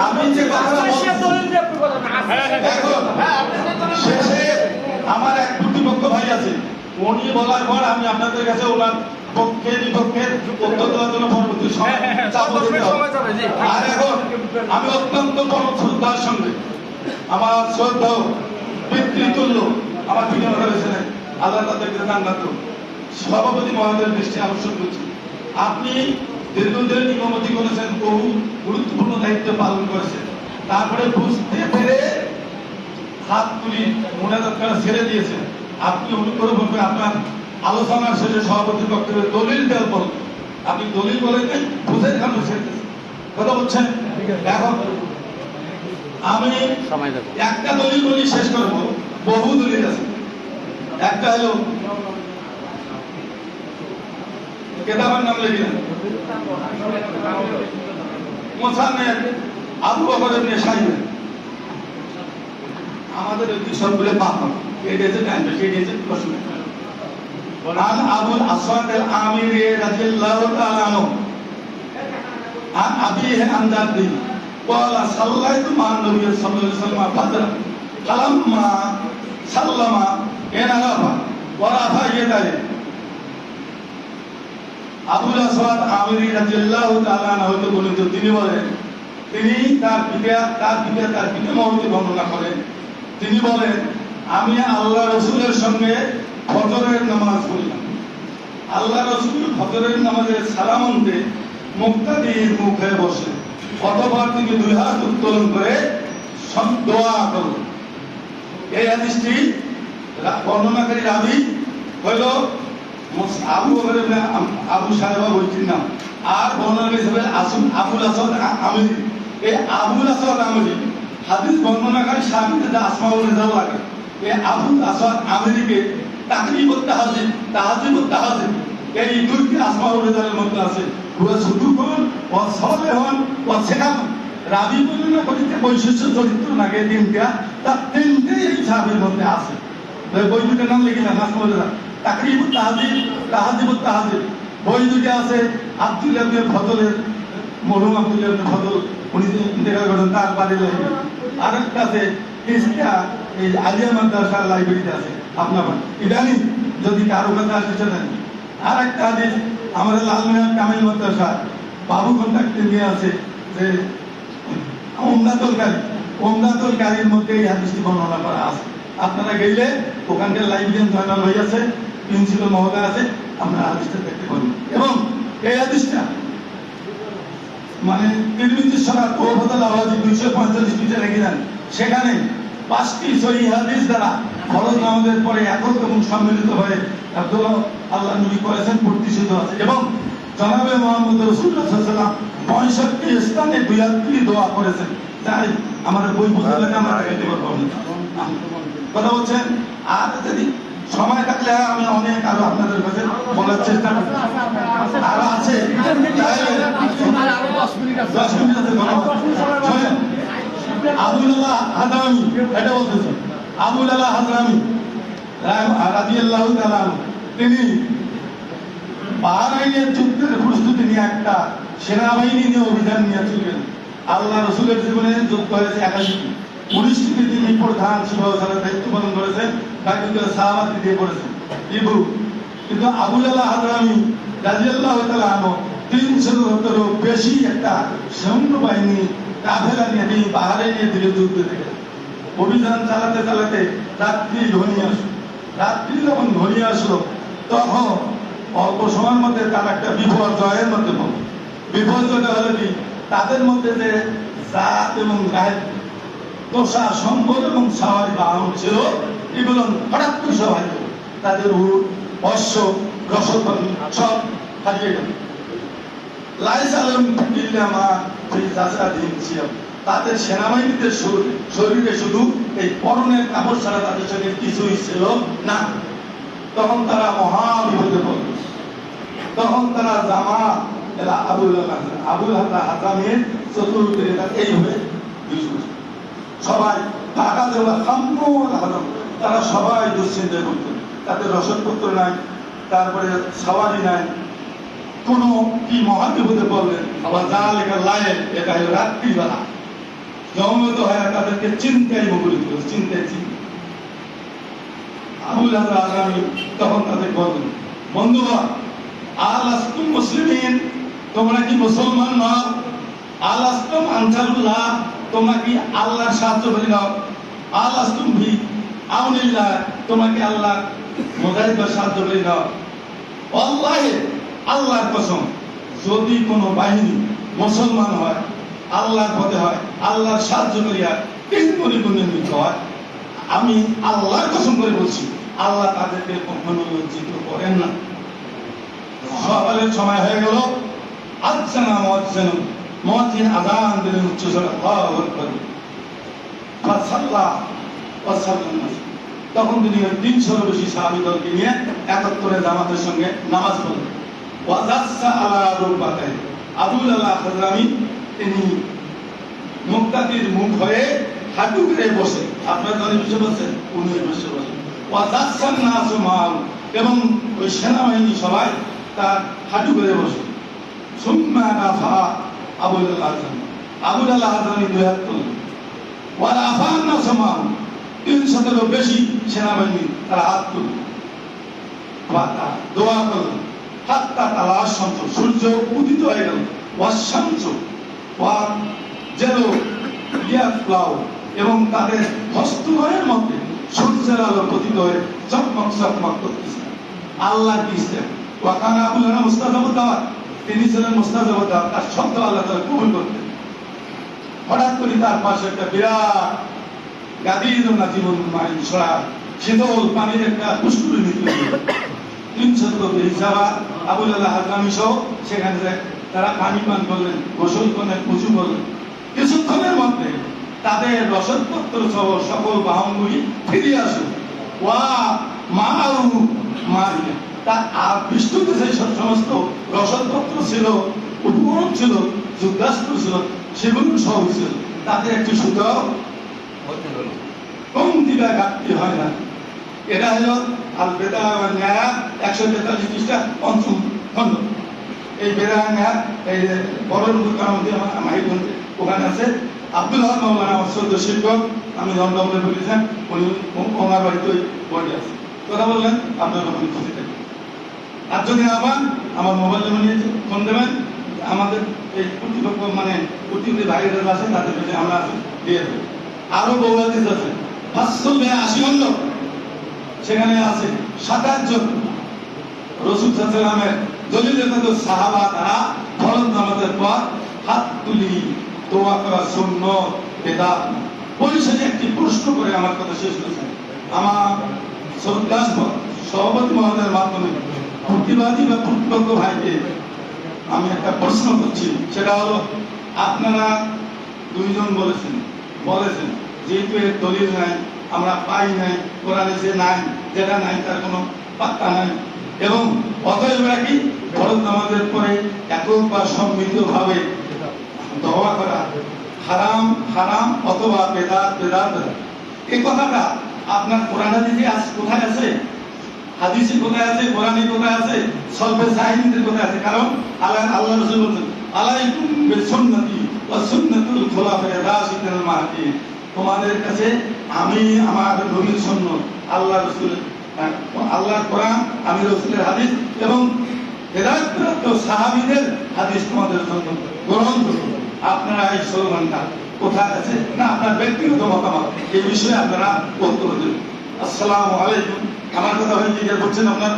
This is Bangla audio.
আমি যে শেষে আমার এক প্রতিপক্ষ ভাই আছে, উনি বলার পর আমি আপনাদের কাছে ওনার পক্ষে বিপক্ষের তথ্য দেওয়ার জন্য পরবর্তী সময় চাপ দিতে হবে। আর এখন আমি অত্যন্ত বড় শ্রদ্ধার সঙ্গে আমার শ্রদ্ধা পিতৃতুল্য আমার প্রিয় ছিলেন, আল্লাহ তাদেরকে জান্নাত দান, সভাপতি মহোদয়ের দৃষ্টি আকর্ষণ করছি। আপনি দীর্ঘদিন ইমামতি করেছেন, বহু গুরুত্বপূর্ণ দায়িত্ব পালন করেছেন, তারপরে বুঝতে পেরে হাত তুলি মোনাজাত করা ছেড়ে দিয়েছেন। আপনি অনুগ্রহ করবেন আপনার আলোচনার শেষে সভাপতির বক্তব্যে দলিল দেওয়ার পর আপনি দলিল বলেন বুঝে কেন ছেড়েছেন, কথা বলছেন। এখন আমি একটা দলিল বলি শেষ করবো, বহু দলিল আছে। একটা হলো কেতাবের নাম লিখলেন মোসান্নেফ আবু বকর ইবনে শাইবা, আমাদের ওই সবগুলো পাপ এটা যে টাইম এটা যে প্রশ্ন আন আবুল আসওয়াদ আল আমিরি রাদিয়াল্লাহু তাআলা আনহু আন আবিহি আন জাদ্দি قال صليت مع النبي صلى الله عليه وسلم فجرا فلما سلم انحرف ورفع يديه। আবুল আসওয়াদ আমিরি রাদিয়াল্লাহু তাআলা আনহু বলেন, তিনি বলেন, তিনি তার পিতামহকে বর্ণনা করেন। তিনি বলেন, আমি আল্লাহ রসুলের সঙ্গে ফজরের নামাজ পড়লাম। আল্লাহ রসুল ফজরের নামাজের সালাম আনতে মুক্তাদির মুখে বসে অতঃপর তিনি দুই হাত উত্তোলন করে দোয়া করলেন। এই হাদিসটি বর্ণনাকারী রাবী হইল আবু সাহেবা বইটির নাম, আর বর্ণনাকারী হিসেবে আবুল আসওয়াদ আমিরি। এই আবুল আসওয়াদ আমিরি হাদিস বর্ণনাকারী সাহাবীদের আসমাউল রিজাল লাগে। এই আবুল আসওয়াদ আমিরিকে তাকরিবুত তাহজিব এই দুইটি আসমাউল রিজালের মধ্যে আছে। পুরো সুদুকুন ও সালেহন ও সেকাম রাবী বর্ণনা করিতে বৈশিষ্ট্য চরিত্র লাগে তিনটা, তার তিনটেই এই সাহাবীর মধ্যে আছে। বই দুটার নাম লিখিলেন আসমাউল রিজাল, তাকরিবুত তাহজিবুত তাহজিব। বই দুটি আছে আব্দুল্লাহ ইবনে ফজলের, মরহুম আব্দুল্লাহ ইবনে ফজল, উনি দেখা করেন তার বাড়ির লাইব্রেরি। আরেকটা আছে এই আলিয়া মাদ্রাসার লাইব্রেরিতে আছে আপনার ইদানিং যদি কারো কাছে আসতে চান। আর একটা হাদিস আমাদের লালমিয়া কামিল মাদ্রাসা বাবু কন্ট্রাক্টে নিয়ে আছে যে ওমদাতুল কারীর মধ্যে এই হাদিসটি বর্ণনা করা আছে। আপনারা গেলে ওখানকার লাইব্রেরিয়ান জয়নাল ভাই আছে, প্রিন্সিপাল মহোদয় আছে, আপনারা হাদিসটা দেখতে পারবেন। এবং এই হাদিসটা মানে তিরমিজি সনদ ও বদল আওয়াজি 245 পৃষ্ঠা রেখে দেন, সেখানে 5টি সহিহ হাদিস দ্বারা ফরজ নামাজের পরে একক এবং সম্মিলিত হয়ে আব্দুল্লাহ আল্লাহ নবী করেছেন প্রতিষ্ঠিত আছে। এবং জনাবে মুহাম্মদ রাসূলুল্লাহ সাল্লাল্লাহু আলাইহি ওয়াসাল্লাম 65 স্থানে 82টি দোয়া করেছেন। তাই আমাদের বই বুঝলে আমরা এটা করব না, কথা বলছেন। আর যদি সময় থাকলে আমি অনেক আরো আপনাদের কাছে বলার চেষ্টা করব, আরো আছে 10 মিনিট আছে। আবুল আলা হাজরামি, এটা বলতেছে আবুল আলা হাজরামি রাদিয়াল্লাহু তাআলা, তিনি বাহরাইনের যুদ্ধের প্রস্তুতি নিয়ে একটা সেনাবাহিনী নিয়ে অভিযান নিয়েছিলেন। আল্লাহ রসুলের জীবনে যুদ্ধ হয়েছে 81টি, 19টিতে তিনি প্রধান সুবাহসালার দায়িত্ব পালন করেছেন, বাকি সাহাবাতি দিয়ে করেছেন ইবু। কিন্তু আবুল আলা হাজরামি রাদিয়াল্লাহু তাআলা আনহু 300-এরও বেশি একটা সৈন্যবাহিনী কাফেলা নিয়ে তিনি বাহরাইনের দিকে যুদ্ধ থেকে অভিযান চালাতে চালাতে রাত্রি যখন ঘনিয়ে আসলো, তখন অল্প সময়ের মধ্যে তার একটা বিপর্যয়ের মধ্যে পড়ল। বিপর্যয়টা হলো কি, তাদের মধ্যে যে জাত এবং গায়ের তোষা সম্পদ এবং সাওয়ারি বাহন ছিল, এগুলো হঠাৎ করে সব হারিয়ে গেল। তাদের উট, অশ্ব, রসদ সব হারিয়ে গেল। তাদের সেনাবাহিনীদের শরীরে শুধু এই পরনের কাপড় ছাড়া তাদের সঙ্গে কিছুই ছিল না। তখন তারা মহা বিপদে পড়ল। তখন তারা জামা আবুল হাজরামের চতুর্থে এইভাবে সবাই তারা সবাই দুশ্চিন্তায় করতেন। তাদের রসদপত্র নাই, তারপরে সাওয়ারি নাই, কোনো কি মহাবিপদে পড়লেন আবার যা লেখা লাইন, এটা হলো রাত্রিবেলা জমত হয় তাদেরকে চিন্তায় মুখরিত করে, চিন্তায় আবুল হাসান আজরামি তখন তাদের বললেন, বন্ধুগণ, আল আস্তুম মুসলিমিন, তোমরা কি মুসলমান নও? আল আস্তুম আনসারুল্লাহ, তোমরা কি আল্লাহর সাহায্যকারী নও? আল আস্তুম ভি আউনিল্লাহ, তোমরা কি আল্লাহ মুজাহিদের সাহায্যকারী নও? আল্লাহে, আল্লাহর কসম, যদি কোনো বাহিনী মুসলমান হয়, আল্লাহর পথে হয়, আল্লাহর সাহায্যকারী হয়, তিন পরিপূর্ণিত হয়, আমি আল্লাহর কসম করে বলছি, আল্লাহ তাদেরকে কখনো লজ্জিত করেন না। সকালের সময় হয়ে গেল, আযানা মুয়াজ্জিন, মুয়াজ্জিন আযান দিলেন উচ্চস্বরে, আল্লাহু আকবার, ফাসাল্লা ওয়া সাল্লাম। তখন তিনি 300 বেশি সাহাবী দলকে নিয়ে একত্রে জামাতের সঙ্গে নামাজ পড়লেন। ওয়াজাসা আলা রুবাতাই, আবুল আল্লাহ হাজরামি তিনি মুক্তাদির মুখ হয়ে হাঁটু গেড়ে বসে, আপনার দলে বসে বসেন, উনি বসে বসেন। ওয়াজাসান নাসু মাআহু, এবং ওই সেনাবাহিনী সবাই তার হাঁটু গেড়ে বসে। সুম্মা রাফা আবুল আল্লাহ হাজরামি, আবুল আল্লাহ হাজরামি দুই হাত তুললেন। ওয়া রাফা নাসু মাআহু, 300-এরও বেশি সেনাবাহিনী তারা হাত তুললেন, দোয়া করলেন। হাত্তা তালাশ শামস, সূর্য উদিত হয়ে গেল। ওয়াশ-শামসু ওয়া যেন ইয়াফলাউ, এবং তাদের হস্তদ্বয়ের মধ্যে সূর্যের আলো পতিত হয়ে চকমক চকমক করতেছে। আল্লাহ দিয়েছেন ওয়া কানা আবুল হাসান মুস্তাজাবুদ দাওয়াত, তিনি ছিলেন মুস্তাজাবুদ দাওয়াত, তার শব্দ আল্লাহ তাআলা কবুল করতেন। হঠাৎ করে তার পাশে একটা বিরাট গাদির না জীবন মাইন ছড়া শীতল পানির একটা পুষ্করিণী তৈরি। 300 হিসাবা আবুল আল্লাহ হাজরামি সহ সেখানে তারা পানি পান করলেন, গোসল করলেন, উঁচু করলেন। কিছুক্ষণের মধ্যে তাদের রসদপত্র সহ সকল বাহনগুলি ফিরে আসুন। ওয়া মাআহু মারিয়া, তার আবিষ্কৃত যে সমস্ত রসদপত্র ছিল, উপকরণ ছিল, যুদ্ধাস্ত্র ছিল, সেগুলো সহ ছিল। তাদের একটি সুতো কমতি বা ঘাটতি হয় না। এটা হলো আল বেদা ওয়ান নিহায়া 143 পৃষ্ঠা 5ম খণ্ড। এই বেদা নিহায়া এই বড় কারণে মাহিগঞ্জ ওখানে আছে। আব্দুল হক মাওলানা আমার সদ্য শিক্ষক, আমি দমদমে বলেছেন, উনি ওনার বাড়িতে ওই বইটি আছে। কথা বললেন, আপনার ওখানে খুশি থাকবেন। আর যদি না পান, আমার মোবাইল নম্বর নিয়ে ফোন দেবেন। আমাদের এই কর্তৃপক্ষ মানে কর্তৃপক্ষ ভাইয়েরা আছে, তাদের কাছে আমরা দিয়ে দেবো। আরো বহু হাদিস আছে, 580 খণ্ড, সেখানে আছে 27 জন রাসূল সাল্লাল্লাহু আলাইহি ওয়াসাল্লামের দলিল সাহাবা তারা ফরজ নামাজের পর হাত তুলি দোয়া করা সুন্নত বেদাত। পরিশেষে একটি প্রশ্ন করে আমার কথা শেষ করেছেন। আমার শ্রদ্ধার সভাপতি মহোদয়ের মাধ্যমে প্রতিবাদী বা প্রতিপক্ষ ভাইকে আমি একটা প্রশ্ন করছি, সেটা হলো, আপনারা দুইজন বলেছেন যেহেতু এর দলিল নাই, আমরা পাই নাই, কোরআনে যে নাই, যেটা নাই তার কোনো পাত্তা নাই, এবং অতএব কি ফরজ নামাজের পরে একক বা সম্মিলিতভাবে দোয়া করা হারাম হারাম অথবা বেদাত বেদাত। এই কথাটা আপনার কোরআন হাদিসে কোথায় আছে? হাদিসে কোথায় আছে? কোরআনে কোথায় আছে? সলবে সাহিত্যের কোথায় আছে? কারণ আল্লাহ রাসূল বলেন, আলাইকুম বিসুন্নতি ওয়া সুন্নাতুল খুলাফায়ে রাশিদিন মাহদী, তোমাদের কাছে আমি আমার নবীর সুন্নাত, আল্লাহর কোরআন, আমি রাসূলের হাদিস এবং হেদায়েতপ্রাপ্ত সাহাবীদের হাদিস তোমাদের জন্য গ্রহণ করুন। আপনারা এই স্লোগানটা কোথায় আছে না আপনার ব্যক্তিগত মতামত, এই বিষয়ে আপনারা বক্তব্য দেবেন। আসসালামু আলাইকুম। আমার কথা হয়ে কি করছেন আপনার?